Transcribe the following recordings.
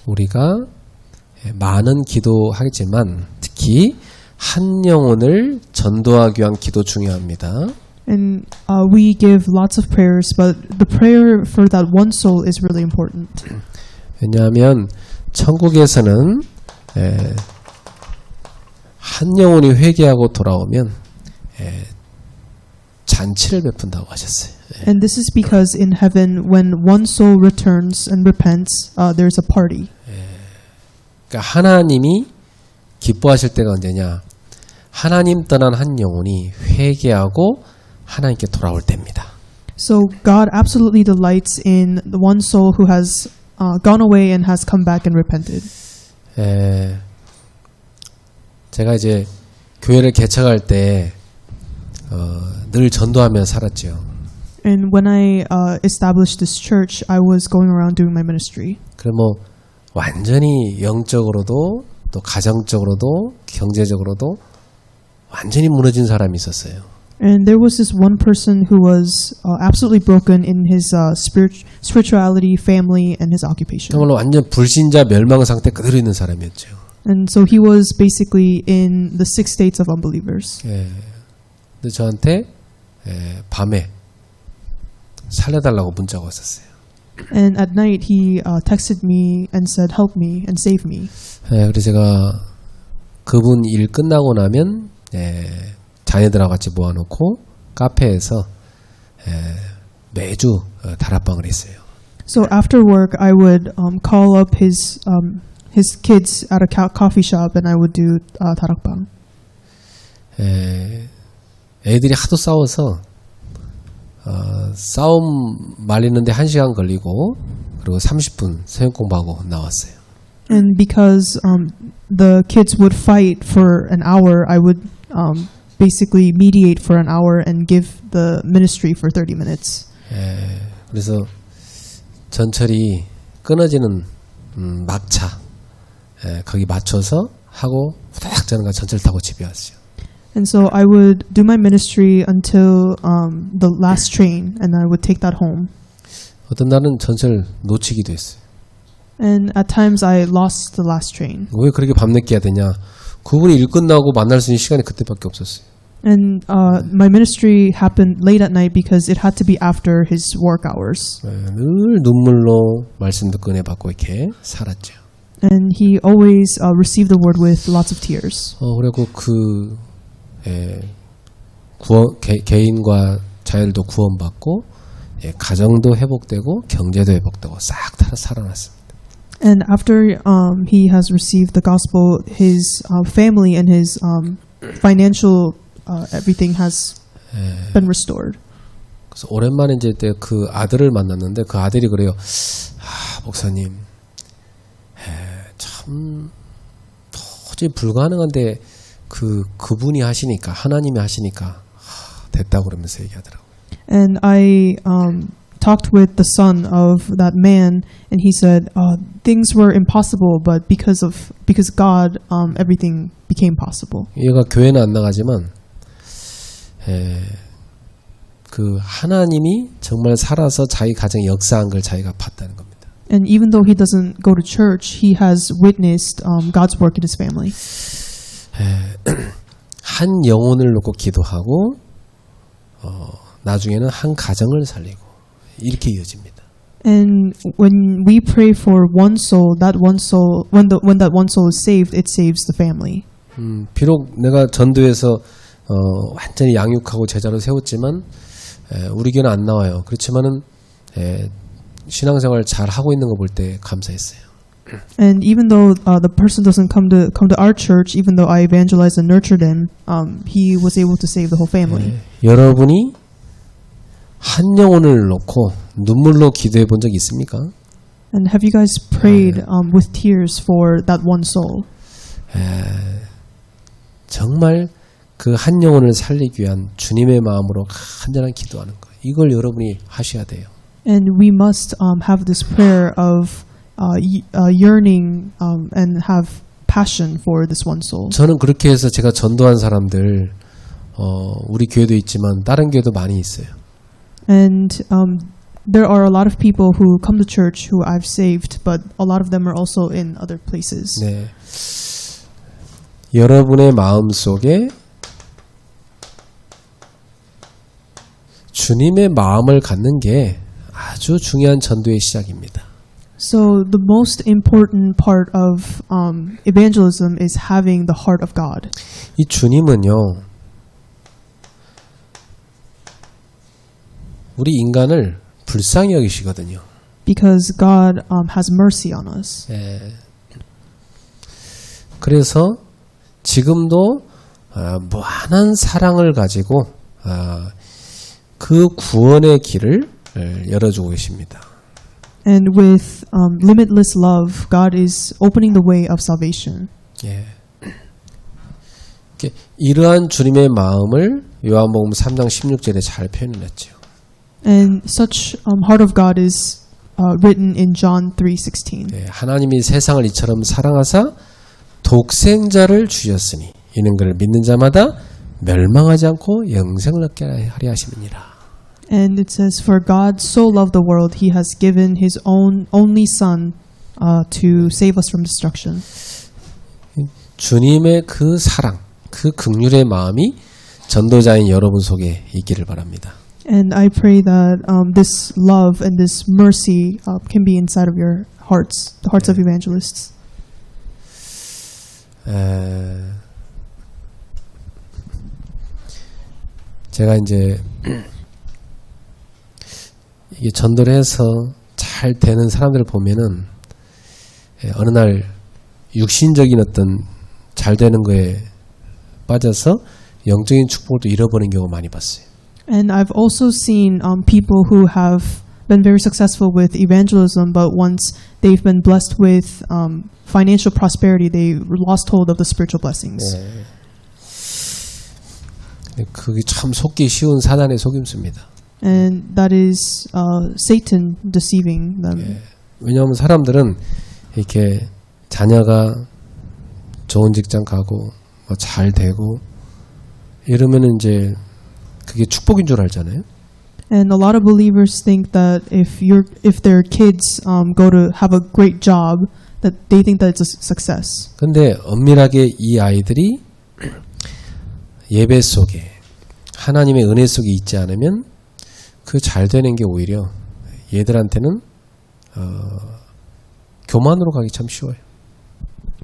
우리가 많은 기도하겠지만 특히 한 영혼을 전도하기 위한 기도 중요합니다. And we give lots of prayers, but the prayer for that one soul is really important. 왜냐하면 천국에서는 한 영혼이 회개하고 돌아오면 잔치를 베푼다고 하셨어요. And this is because in heaven, when one soul returns and repents, there's a party. 그러니까 하나님이 기뻐하실 때가 언제냐? 하나님 떠난 한 영혼이 회개하고 하나님께 돌아올 때입니다. So God absolutely delights in the one soul who has gone away and has come back and repented. 제가 이제 교회를 개척할 때 늘 전도하며 살았죠. And when I established this church, I was going around doing my ministry. 그럼 뭐 완전히 영적으로도 또 가정적으로도 경제적으로도 완전히 무너진 사람이 있었어요. And there was this one person who was absolutely broken in his spirituality, family, and his occupation. 정말로 완전 불신자 멸망 상태 그대로 있는 사람이었죠. And so he was basically in the 6 states of unbelievers. 근데 저한테 밤에 살려달라고 문자가 왔었어요. And at night he texted me and said, "Help me and save me." 그래서 제가 그분 일 끝나고 나면 자녀들하고 같이 모아놓고 카페에서 매주 다락방을 했어요. So after work, I would call up his kids at a coffee shop, and I would do 다락방. 애들이 하도 싸워서 싸움 말리는데 1시간 걸리고 그리고 30분 성경 공부하고 나왔어요. And because the kids would fight for an hour, I would basically mediate for an hour and give the ministry for 30 minutes. 그래서 전철이 끊어지는 막차 거기 맞춰서 하고 후다닥 저는 전철 타고 집에 왔어요. And so I would do my ministry until the last train, and I would take that home. 어떤 날은 전철 놓치기도 했어요. And at times I lost the last train. 왜 그렇게 밤늦게 해야 되냐? 그분이 일 끝나고 만날 수 있는 시간이 그때밖에 없었어요. And my ministry happened late at night because it had to be after his work hours. 늘 눈물로 말씀 듣고 은혜 받고 이렇게 살았죠. And he always received the word with lots of tears. 그리고 개인과 자율도 구원받고 가정도 회복되고 경제도 회복되고 싹 다 살아났습니다. And after he has received the gospel, his family and his financial everything has been restored. 그래서 오랜만에 이제 그 아들을 만났는데 그 아들이 그래요. 목사님, 참 도저히 불가능한데 그분이 하시니까 하나님이 하시니까 됐다고 그러면서 얘기하더라고요. And I talked with the son of that man, and he said things were impossible, but because God, everything became possible. 얘가 교회는 안 나가지만 그 하나님이 정말 살아서 자기 가정에 역사한 걸 자기가 봤다는 겁니다. And even though he doesn't go to church, he has witnessed God's work in his family. 한 영혼을 놓고 기도하고 나중에는 한 가정을 살리고 이렇게 이어집니다. And when we pray for one soul, when that one soul is saved, it saves the family. 비록 내가 전도해서 완전히 양육하고 제자로 세웠지만 우리 교회는 안 나와요. 그렇지만은 신앙생활 잘 하고 있는 거 볼 때 감사했어요. And even though the person doesn't come to our church, even though I evangelized and nurtured him, he was able to save the whole family. 여러분이 한 영혼을 놓고 눈물로 기도해 본 적 있습니까? And have you guys prayed with tears for that one soul? 정말 그 한 영혼을 살리기 위한 주님의 마음으로 간절한 기도하는 거. 이걸 여러분이 하셔야 돼요. And we must have this prayer of yearning and have passion for this one soul. 저는 그렇게 해서 제가 전도한 사람들 우리 교회도 있지만 다른 교회도 많이 있어요. And there are a lot of people who come to church who I've saved, but a lot of them are also in other places. 네. 여러분의 마음 속에 주님의 마음을 갖는 게 아주 중요한 전도의 시작입니다. So the most important part of evangelism is having the heart of God. 이 주님은요, 우리 인간을 불쌍히 여기시거든요. Because God has mercy on us. 예. 그래서 지금도 무한한 사랑을 가지고 그 구원의 길을 열어주고 계십니다. And with limitless love, God is opening the way of salvation. 예. 이러한 주님의 마음을 요한복음 3장 16절에 잘 표현했죠. And such heart of God is written in John 3:16. 예, 하나님이 세상을 이처럼 사랑하사 독생자를 주셨으니 이는 그를 믿는 자마다 멸망하지 않고 영생을 얻게 하려 하심이니라. And it says, "For God so loved the world, He has given His own only Son to save us from destruction." 주님의 그 사랑, 그 긍휼의 마음이 전도자인 여러분 속에 있기를 바랍니다. And I pray that this love and this mercy can be inside of your hearts, the hearts of evangelists. 제가 이제 이게 전도를 해서 잘 되는 사람들을 보면은 어느 날 육신적인 어떤 잘 되는 거에 빠져서 영적인 축복을 또 잃어버리는 경우 많이 봤어요. And I've also seen people who have been very successful with evangelism, but once they've been blessed with financial prosperity, they lost hold of the spiritual blessings. 그게 참 속기 쉬운 사단의 속임수입니다. And that is Satan deceiving them. 왜냐하면 사람들은 이렇게 자녀가 좋은 직장 가고 뭐 잘 되고 이러면은 이제 그게 축복인 줄 알잖아요. And a lot of believers think that if their kids go to have a great job, that they think that it's a success. 근데 엄밀하게 이 아이들이 예배 속에 하나님의 은혜 속에 있지 않으면 그 잘 되는 게 오히려 얘들한테는 교만으로 가기 참 쉬워요.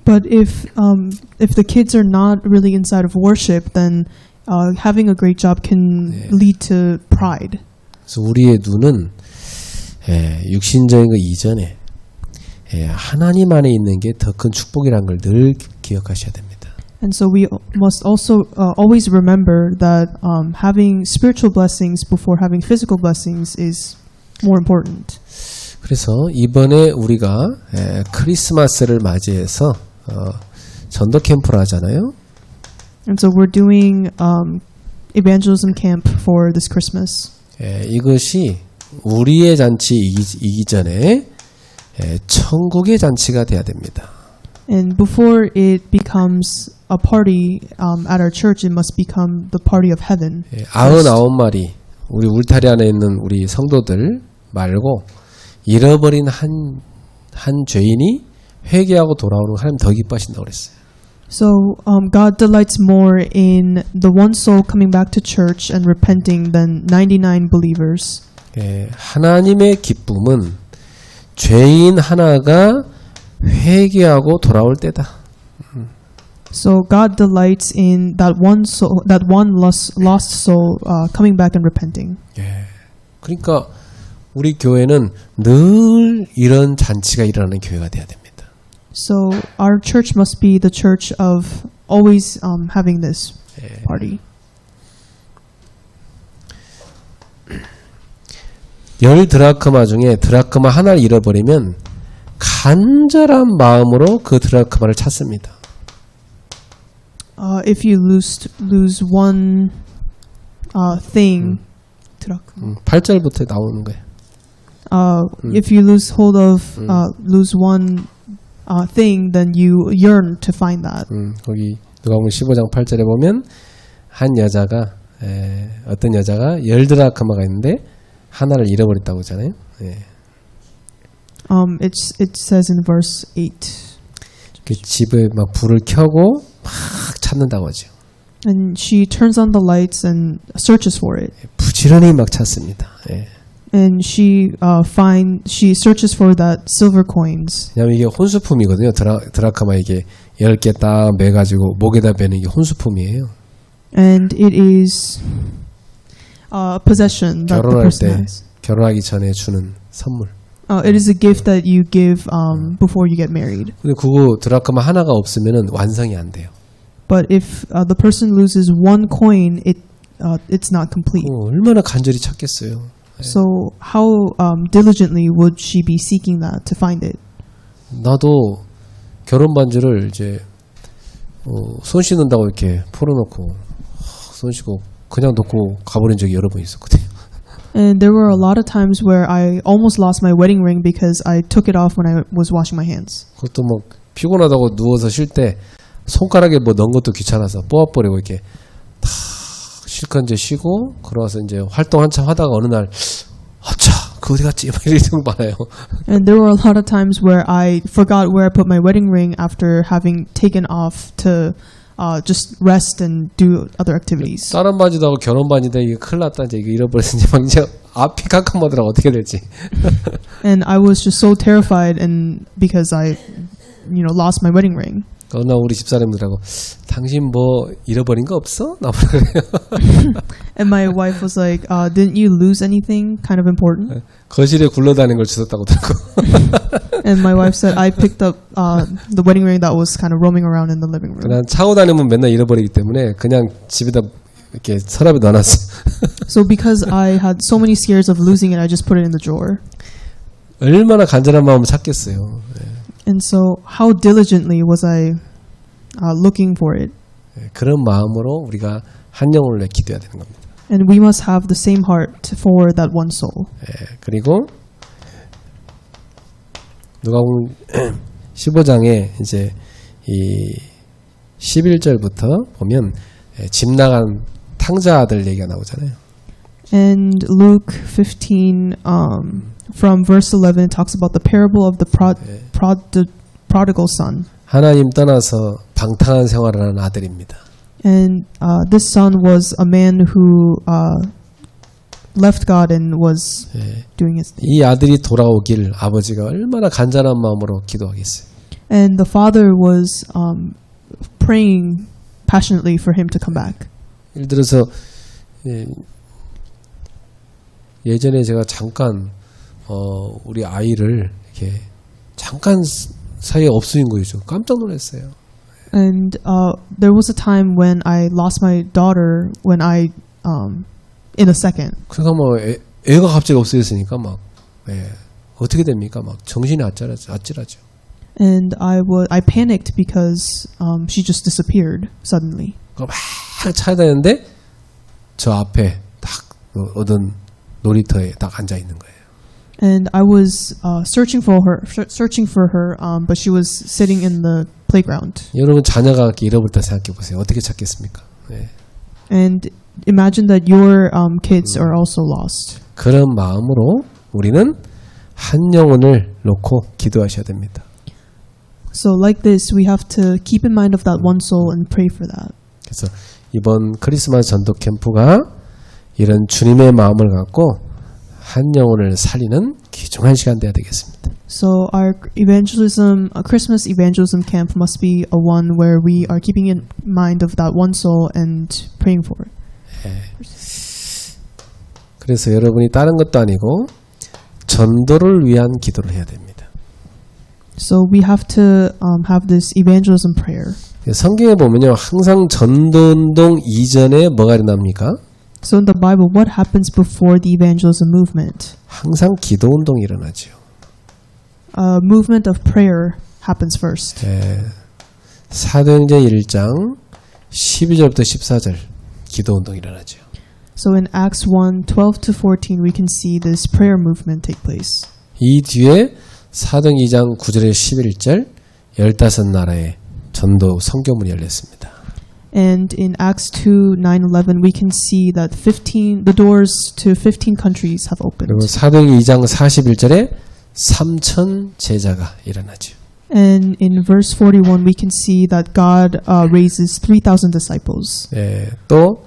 But if the kids are not really inside of worship, then having a great job can lead to pride. 그래서 우리의 눈은 육신적인 거 이전에 하나님 안에 있는 게 더 큰 축복이라는 걸 늘 기억하셔야 됩니다. And so we must also always remember that having spiritual blessings before having physical blessings is more important. 그래서 이번에 우리가 크리스마스를 맞이해서 전도 캠프를 하잖아요. And so we're doing evangelism camp for this Christmas. 이것이 우리의 잔치이기 전에 천국의 잔치가 돼야 됩니다. And before it becomes a party at our church, it must become the party of heaven. 99마리 우리 울타리 안에 있는 우리 성도들 말고 잃어버린 한 죄인이 회개하고 돌아오는 하나님 더 기뻐하신다고 그랬어요. So God delights more in the one soul coming back to church and repenting than 99 believers. 하나님의 기쁨은 죄인 하나가 회개하고 돌아올 때다. So God delights in that one soul, that one lost soul coming back and repenting. 그러니까 우리 교회는 늘 이런 잔치가 일어나는 교회가 돼야 됩니다. So our church must be the church of always having this party. 10드라크마 중에 드라크마 하나를 잃어버리면 간절한 마음으로 그 드라크마를 찾습니다. If you lose one thing, 8절부터 나오는 거예요. if you lose hold of lose one thing, then you yearn to find that. 거기 누가복음 15장 8절에 보면 한 여자가 어떤 여자가 10드라크마가 있는데 하나를 잃어버렸다고 하잖아요. 예. It says in verse 8. 그 집에 막 불을 켜고 막 찾는다고 하죠. And she turns on the lights and searches for it. 부지런히 막 찾습니다. 예. And she searches for that silver coins. 왜냐면 이게 혼수품이거든요. 드라크마 이게 10개 딱 매가지고 목에다 베는 게 혼수품이에요. And it is a possession that the 결혼할 person 때 has. 결혼하기 전에 주는 선물. It is a gift that you give before you get married. 근데 그거 드라크마 하나가 없으면은 완성이 안 돼요. But if the person loses one coin, it's not complete. 얼마나 간절히 찾겠어요. So how diligently would she be seeking that to find it? 나도 결혼 반지를 이제 손 씻는다고 이렇게 풀어놓고 손 씻고 그냥 놓고 가버린 적이 여러 번 있었거든요. And there were a lot of times where I almost lost my wedding ring because I took it off when I was washing my hands. 그것도 뭐 피곤하다고 누워서 쉴 때 손가락에 뭐 넣은 것도 귀찮아서 뽑아버리고 이렇게 다 실컷 이제 쉬고 그러고서 이제 활동 한참 하다가 어느 날 아차 그 어디 갔지? 막 이런 경우 많아요. And there were a lot of times where I forgot where I put my wedding ring after having taken off to just rest and do other activities. 다른 반지도 하고 결혼 반지도 이게 큰일 났다 이제 이거 잃어버렸으니 막 이제 앞이 깜깜하더라고 어떻게 될지. And I was just so terrified and because I lost my wedding ring. 어느 날 우리 집사람들하고 당신 뭐 잃어버린 거 없어? 나보라 그래요. And my wife was like, didn't you lose anything kind of important? 거실에 굴러다니는 걸 주웠다고 들고. And my wife said, I picked up the wedding ring that was kind of roaming around in the living room. 난 차고 다니면 맨날 잃어버리기 때문에 그냥 집에다 이렇게 서랍에 넣어놨어. So because I had so many scares of losing it, I just put it in the drawer. 얼마나 간절한 마음을 찾겠어요. And so how diligently was I looking for it? 그런 마음으로 우리가 한 영혼을 위해 기도해야 되는 겁니다. And we must have the same heart for that one soul. 그리고 누가복음 15장에 이제 이 11절부터 보면 집 나간 탕자들 얘기가 나오잖아요. And Luke 15 from verse 11 talks about the parable of the prodigal son. 하나님 떠나서 방탕한 생활을 하는 아들입니다. And this son was a man who left God and was doing his thing. 이 아들이 돌아오길 아버지가 얼마나 간절한 마음으로 기도하겠어요. And the father was praying passionately for him to come back. 예를 들어서 예전에 제가 잠깐 우리 아이를 이렇게 잠깐 사이에 없어진 거죠. 깜짝 놀랐어요. And there was a time when I lost my daughter when I in a second. 그러니까 뭐 애가 갑자기 없어졌으니까 막 어떻게 됩니까? 막 정신이 아찔하죠. And I panicked because she just disappeared suddenly. 막 찾아다녔는데 저 앞에 딱 어떤 놀이터에 딱 앉아 있는 거예요. And I was searching for her, but she was sitting in the playground. 여러분 자녀가 이렇게 잃어버렸다 생각해 보세요. 어떻게 찾겠습니까? And imagine that your kids are also lost. 그런 마음으로 우리는 한 영혼을 놓고 기도하셔야 됩니다. So like this, we have to keep in mind of that one soul and pray for that. 그래서 이번 크리스마스 전도 캠프가 이런 주님의 마음을 갖고 한 영혼을 살리는 귀중한 시간 되어야 되겠습니다. So our Christmas evangelism camp must be a one where we are keeping in mind of that one soul and praying for it. 그래서 여러분이 다른 것도 아니고 전도를 위한 기도를 해야 됩니다. So we have to have this evangelism prayer. 성경에 보면요, 항상 전도운동 이전에 뭐가 일어납니까? So in the Bible, what happens before the evangelism movement? 항상 기도운동이 일어나죠. A movement of prayer happens first. 사도행전 1장 12절부터 14절 기도운동이 일어나죠. So in Acts 1:12 to 14, we can see this prayer movement take place. 이 뒤에 사도행 2장 9절에 11절 15나라의 전도 선교문이 열렸습니다. And in Acts 2, 9-11, we can see that the doors to 15 countries have opened. 그리고 사도행전 2장 41절에 3천 제자가 일어나죠. And in verse 41, we can see that God raises 3,000 disciples. 예, 또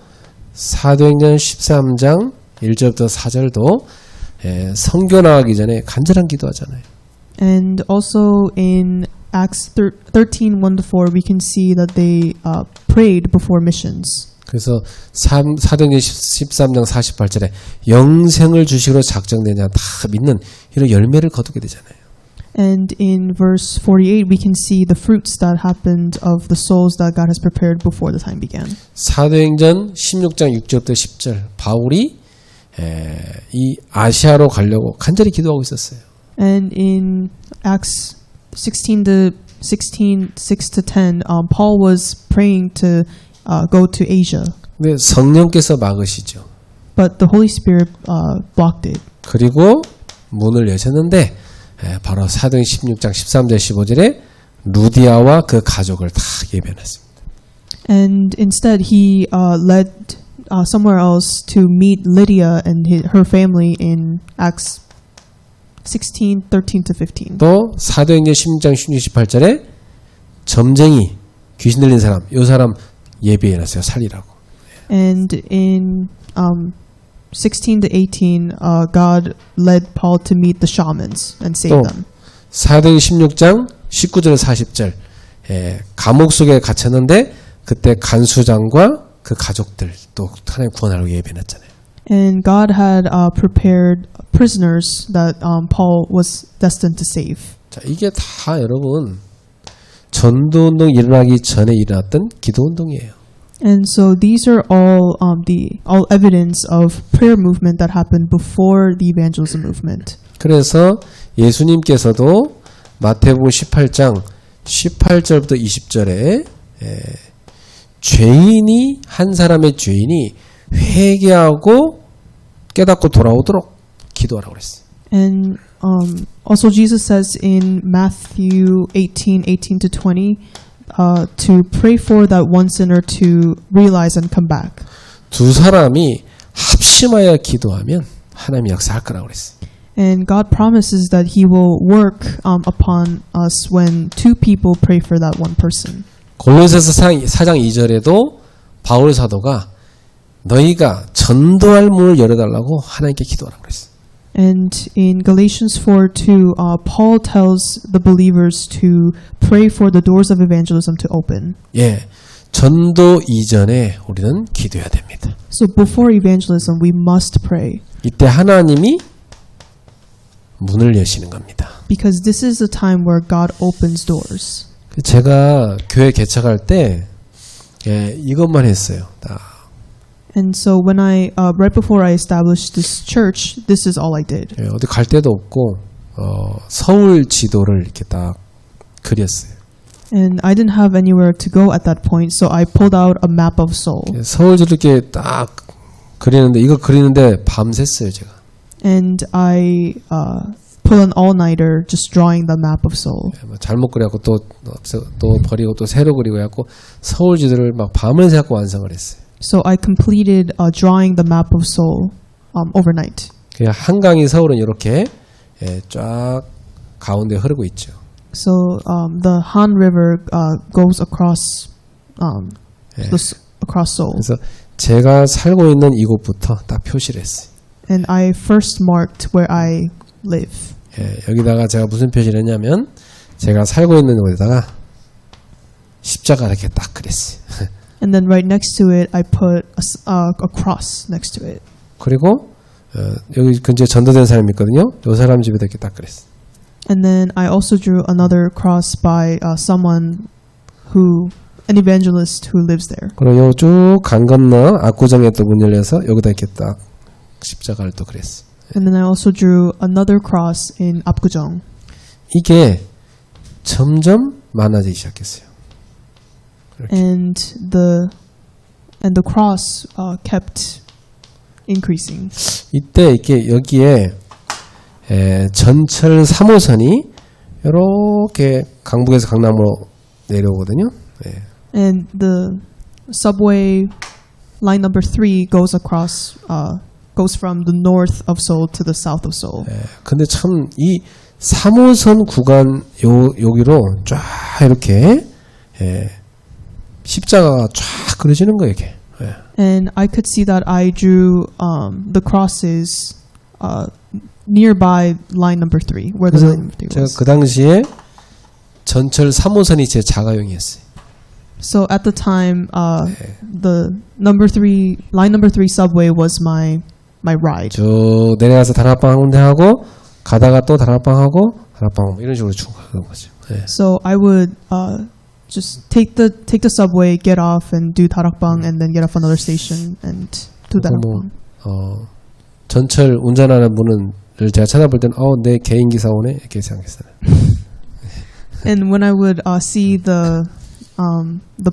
사도행전 13장 1절부터 4절도 예, 선교 나가기 전에 간절한 기도하잖아요. And also in Acts 13, 1-4, we can see that they prayed before missions. 그래서 사도행전 13장 48절에 영생을 주시기로 작정되냐 다 믿는 이런 열매를 거두게 되잖아요. And in verse 48, we can see the fruits that happened of the souls that God has prepared before the time began. 사도행전 16장 6절부터 10절 바울이 이 아시아로 가려고 간절히 기도하고 있었어요. And in Acts 16, 6-10, Paul was praying to go to Asia. 근데 성령께서 막으시죠. But the Holy Spirit blocked it. 그리고 문을 여셨는데 바로 사도행 16장 13절 15절에 루디아와 그 가족을 다 예배했습니다. And instead he led somewhere else to meet Lydia and her family in Acts 16, 13-15. 또 사도행전 16장 18절에 점쟁이 귀신 들린 사람 이 사람 예배해놨어요. 살리라고. And in 16-18, God led Paul to meet the shamans and save 또 them. 사도행 16장 19절 40절 감옥 속에 갇혔는데 그때 간수장과 그 가족들 또 하나님 구원하려고 예배했잖아요. And God had prepared prisoners that Paul was destined to save. 자, 이게 다 여러분 전도운동 일어나기 전에 일어났던 기도운동이에요. And so these are all all evidence of prayer movement that happened before the evangelism movement. 그래서 예수님께서도 마태복음 18장 18절부터 20절에 죄인이 한 사람의 죄인이 회개하고 깨닫고 돌아오도록 기도하라고 그랬어요. And also Jesus says in Matthew 18:18-20 to pray for that one sinner to realize and come back. 두 사람이 합심하여 기도하면 하나님이 역사할 거라고 그랬어요. And God promises that He will work upon us when two people pray for that one person. 골로새서 4장 2절에도 바울 사도가 너희가 전도할 문을 열어달라고 하나님께 기도하라고 그랬어요. And in Galatians 4:2, Paul tells the believers to pray for the doors of evangelism to open. 예, 전도 이전에 우리는 기도해야 됩니다. So before evangelism, we must pray. 이때 하나님이 문을 여시는 겁니다. Because this is the time where God opens doors. 제가 교회 개척할 때 이것만 했어요. And so when right before I established this church, this is all I did. 어디 갈 데도 없고 서울 지도를 이렇게 딱 그렸어요. And I didn't have anywhere to go at that point, so I pulled out a map of Seoul. 서울 지도 이렇게 딱 그리는데 이거 그리는데 밤샜어요 제가. And I put an all-nighter just drawing the map of Seoul. 잘못 그려갖고 또 버리고 또 새로 그리고 해갖고 서울 지도를 막 밤을 새갖고 완성을 했어요. So I completed drawing the map of Seoul overnight. 한강이 서울은 이렇게 쫙 가운데 흐르고 있죠. So the Han River goes across across Seoul. 그래서 제가 살고 있는 이곳부터 딱 표시를 했어요. And I first marked where I live. 여기다가 제가 무슨 표시를 했냐면 제가 살고 있는 곳에다가 십자가 이렇게 딱 그렸어요. And then right next to it, I put a cross next to it. 그리고 여기 근처에 전도된 사람이 있거든요. 이 사람 집에다 이렇게 딱 그랬어요. And then I also drew another cross by an evangelist who lives there. 그리고 요 쭉 강 건너 압구정에 또 문 열려서 여기다 이렇게 딱 십자가를 또 그랬어요. And then I also drew another cross in Apgujeong. 이게 점점 많아지기 시작했어요. And the cross kept increasing. 이때 이렇게 여기에 전철 3호선이 이렇게 강북에서 강남으로 내려오거든요. And the subway line number 3 goes across, goes from the north of Seoul to the south of Seoul. 근데 참 이 3호선 구간 여기로 쫙 이렇게 십자가가 쫙 그려지는 거예요, 이게. And I could see that I drew the crosses nearby line number 3, where the 그래서 line number 3 제가 was. 그 당시에 전철 3호선이 제 자가용이었어요. So at the time, the line number 3 subway was my ride. 쭉 내려가서 다락방 한 군데 하고 가다가 또 다락방 하고 다락방 이런 식으로 쭉 가는 거죠. So I would just take the subway, get off, and do 다락방, and then get off another station and do 다락방. 전철 운전하는 분을 제가 찾아볼 때는 내 개인 기사 오네 이렇게 생각했어요. And when I would see the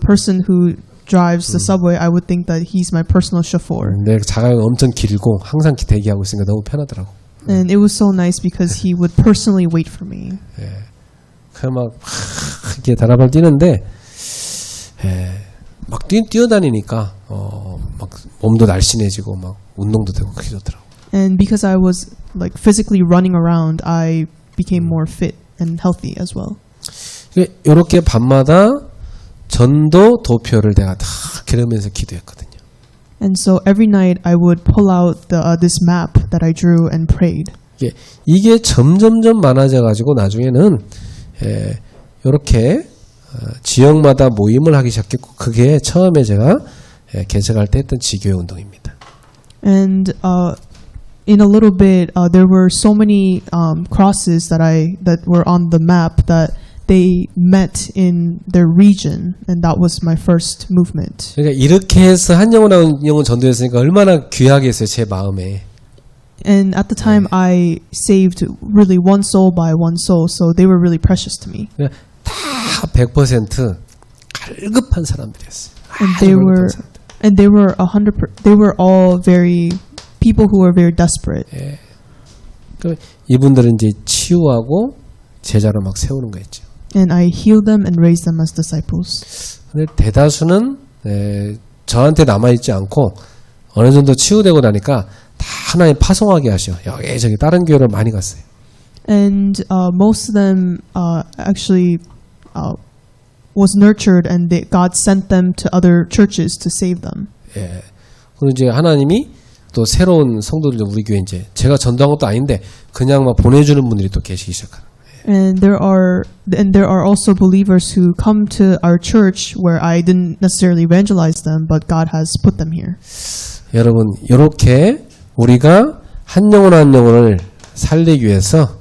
person who drives the subway, I would think that he's my personal chauffeur. 내 자가용 엄청 길고 항상 대기하고 있으니까 너무 편하더라고. And it was so nice because he would personally wait for me. 그냥 막 이렇게 다락방 뛰는데 막 뛰어다니니까 막 몸도 날씬해지고 막 운동도 되고 그게 좋더라고. And because I was like physically running around, I became more fit and healthy as well. 이렇게 밤마다 전도 도표를 내가 다 그리면서 기도했거든요. And so every night I would pull out this map that I drew and prayed. 이게 점점점 많아져 가지고 나중에는 이렇게 지역마다 모임을 하기 시작했고 그게 처음에 제가 개척할 때 했던 지교회 운동입니다. And in a little bit, there were so many crosses that were on the map that they met in their region, and that was my first movement. 그러니까 이렇게 해서 한 영혼 전도했으니까 얼마나 귀하게 했어요 제 마음에. And at the time, I saved really one soul by one soul, so they were really precious to me. 다 100% 갈급한 사람들이었어요. And they were 100%. They were all very people who were very desperate. 이분들은 이제 치유하고 제자로 막 세우는 거였죠. And I healed them and raised them as disciples. 근데 대다수는 저한테 남아 있지 않고 어느 정도 치유되고 나니까 다 하나님 파송하게 하셔. 여기저기 다른 교회로 많이 갔어요. And most of them actually was nurtured, and God sent them to other churches to save them. 그리고 이제 하나님이 또 새로운 성도들 우리 교회 이제 제가 전도한 것도 아닌데 그냥 막 보내주는 분들이 또 계시기 시작하는. And there are also believers who come to our church where I didn't necessarily evangelize them, but God has put them here. 여러분 이렇게 우리가 한 영혼을 살리기 위해서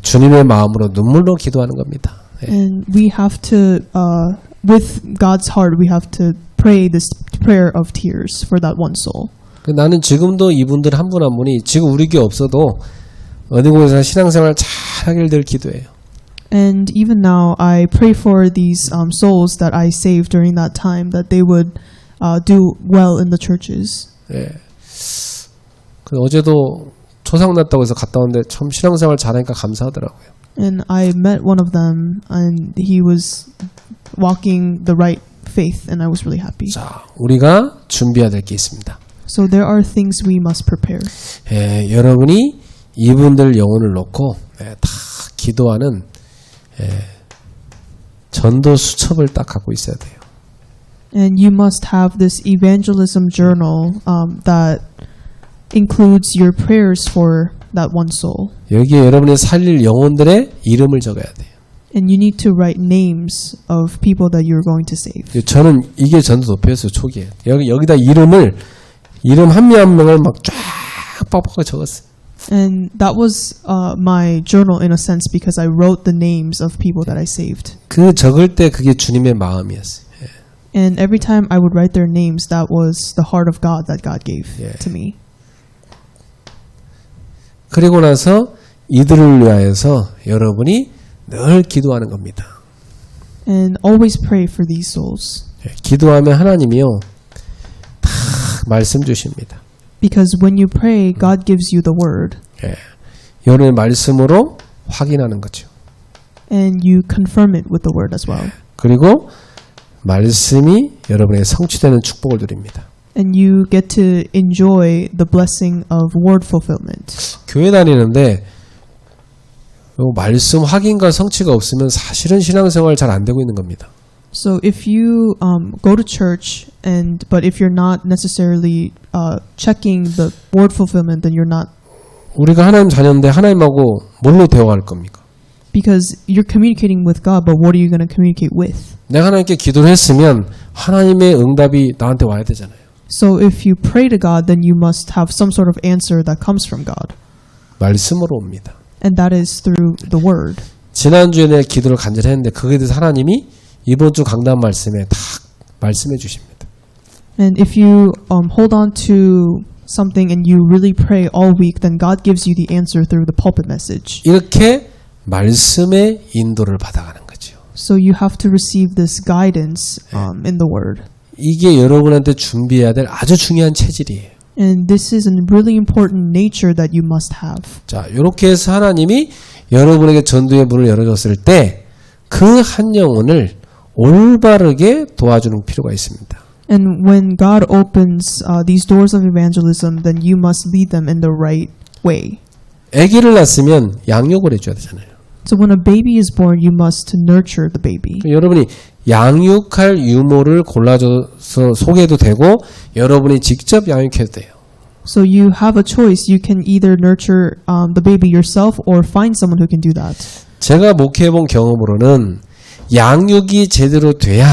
주님의 마음으로 눈물로 기도하는 겁니다. And we have to, with God's heart, we have to pray this prayer of tears for that one soul. 나는 지금도 이분들 한 분 한 분이 지금 우리 교회 없어도 어디 곳에서 신앙생활 잘 하길 늘 기도해요. And even now, I pray for these souls that I saved during that time, that they would do well in the churches. 어제도 초상 났다고 해서 갔다 왔는데 참 신앙생활 잘하니까 감사하더라고요. And I met one of them, and he was walking the right faith, and I was really happy. 자, 우리가 준비해야 될 게 있습니다. So there are things we must prepare. 여러분이 이분들 영혼을 놓고 다 기도하는 전도 수첩을 딱 갖고 있어야 돼요. And you must have this evangelism journal that includes your prayers for that one soul. 여기에 여러분이 살릴 영혼들의 이름을 적어야 돼요. And you need to write names of people that you're going to save. 저는 이게 전도 도표였어요, 초기에. 여기다 이름 한 명 한 명을 막 쫙 빡빡하게 적었어요. And that was my journal in a sense, because I wrote the names of people that I saved. 그 적을 때 그게 주님의 마음이었어요. And every time I would write their names, that was the heart of God that God gave to me. 그리고 나서 이들을 위하여서 여러분이 늘 기도하는 겁니다. And always pray for these souls. 기도하면 하나님이요 다 말씀 주십니다. Because when you pray, God gives you the word. 여러분의 말씀으로 확인하는 거죠. And you confirm it with the word as well. 그리고 말씀이 여러분에게 성취되는 축복을 드립니다. And you get to enjoy the blessing of word fulfillment. 교회 다니는데 말씀 확인과 성취가 없으면 사실은 신앙생활 잘 안 되고 있는 겁니다. So if you go to church but if you're not necessarily checking the word fulfillment, then you're not, 우리가 하나님 자녀인데 하나님하고 뭘로 대화할 겁니까? because you're communicating with God, but what are you going to communicate with? 내가 하나님께 기도를 했으면 하나님의 응답이 나한테 와야 되잖아요. So if you pray to God, then you must have some sort of answer that comes from God. 말씀으로 옵니다. And that is through the word. 지난주에 내 기도를 간절히 했는데 그거에 대해서 하나님이 이번 주 강단 말씀에 딱 말씀해 주십니다. And if you hold on to something and you really pray all week, then God gives you the answer through the pulpit message. 이렇게 말씀의 인도를 받아가는 거죠. So you have to receive this guidance in the word. 이게 여러분한테 준비해야 될 아주 중요한 체질이에요. And this is a really important nature that you must have. 자, 이렇게 해서 하나님이 여러분에게 전도의 문을 열어줬을 때 그 한 영혼을 올바르게 도와주는 필요가 있습니다. And when God opens these doors of evangelism, then you must lead them in the right way. 아기를 낳았으면 양육을 해줘야 되잖아요. So when a baby is born, you must nurture the baby. 여러분이 양육할 유모를 골라줘서 소개해도 되고 여러분이 직접 양육해도 돼요. So you have a choice. You can either nurture the baby yourself or find someone who can do that. 제가 목회해본 경험으로는 양육이 제대로 돼야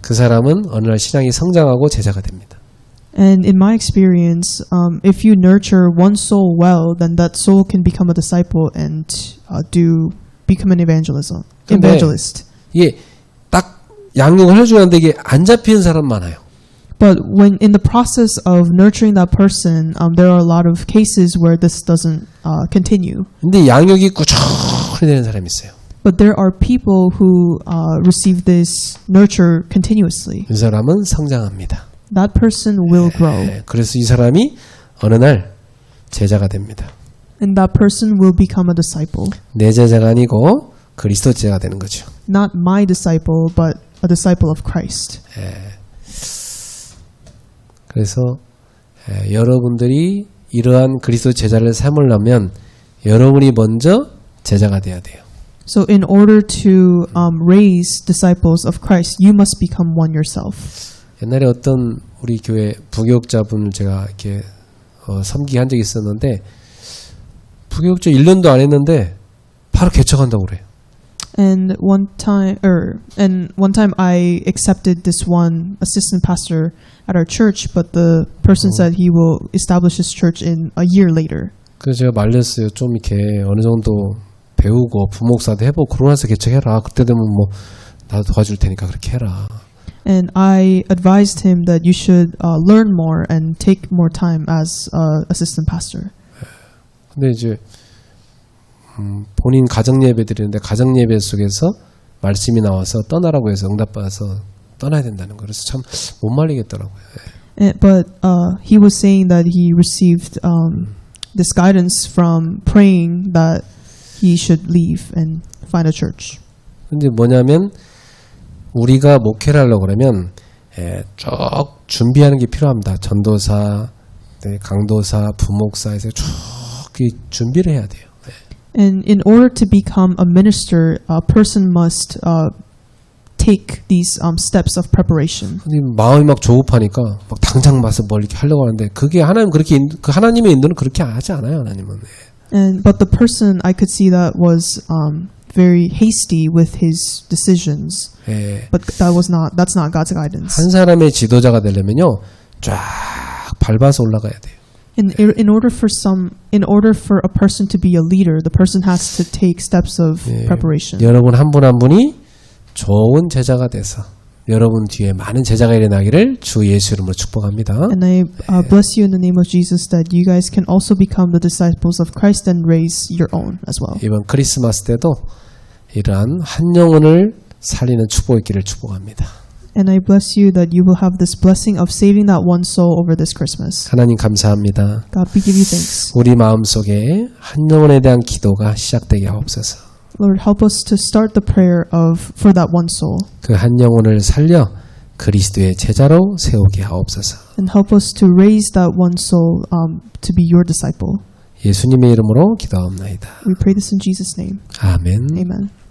그 사람은 어느 날 신앙이 성장하고 제자가 됩니다. And in my experience, if you nurture one soul well, then that soul can become a disciple and become an evangelist. 이게 딱 양육을 해주는데 이게 안 잡히는 사람 많아요. But when in the process of nurturing that person, there are a lot of cases where this doesn't continue. 근데 양육이 꾸준히 되는 사람이 있어요. But there are people who receive this nurture continuously. 이 사람은 성장합니다. That person will grow. 그래서 이 사람이 어느 날 제자가 됩니다. And that person will become a disciple. 내 제자가 아니고 그리스도 제자가 되는 거죠. Not my disciple, but a disciple of Christ. 그래서 여러분들이 이러한 그리스도 제자를 삼으려면 여러분이 먼저 제자가 돼야 돼요. So in order to raise disciples of Christ, you must become one yourself. 옛날에 어떤 우리 교회 부교육자분을 제가 이렇게 섬기게 한 적이 있었는데 부교육자 1년도 안 했는데 바로 개척한다고 그래요. And one time I accepted this one assistant pastor at our church, but the person said he will establish his church in a year later. 그래서 제가 말렸어요. 좀 이렇게 어느 정도 배우고 부목사도 해보고 그러고 나서 개척해라. 그때 되면 뭐 나도 도와줄 테니까 그렇게 해라. And I advised him that you should learn more and take more time as assistant pastor. 근데 이제 본인 가정 예배 드리는데 가정 예배 속에서 말씀이 나와서 떠나라고 해서 응답받아서 떠나야 된다는 거. 그래서 참 못 말리겠더라고요. But he was saying that he received this guidance from praying that he should leave and find a church. 근데 뭐냐면 우리가 목회를 하려고 그러면 쭉 준비하는 게 필요합니다. 전도사, 강도사, 부목사에서 쭉 준비를 해야 돼요. And in order to become a minister, a person must take these steps of preparation. 근데 마음이 막 조급하니까 막 당장 와서 뭘 이렇게 하려고 하는데 그게 하나님 그렇게 그 하나님의 인도는 그렇게 하지 않아요. 하나님은. But the person I could see that was very hasty with his decisions. But that's not God's guidance. 한 사람의 지도자가 되려면요 쫙 밟아서 올라가야 돼요. In order for a person to be a leader, the person has to take steps of preparation. 여러분 한 분 한 분이 좋은 제자가 돼서 여러분 뒤에 많은 제자가 일어나기를 주 예수 이름으로 축복합니다. And I bless you in the name of Jesus that you guys can also become the disciples of Christ and raise your own as well. 이번 크리스마스 때도 이러한 한 영혼을 살리는 축복이 있기를 축복합니다. And I bless you that you will have this blessing of saving that one soul over this Christmas. 하나님 감사합니다. God, we give you thanks. 우리 마음속에 한 영혼에 대한 기도가 시작되게 하옵소서. Lord, help us to start the prayer for that one soul. 그 한 영혼을 살려 그리스도의 제자로 세우게 하옵소서. And help us to raise that one soul to be your disciple. 예수님의 이름으로 기도하옵나이다. We pray this in Jesus' name. 아멘. Amen.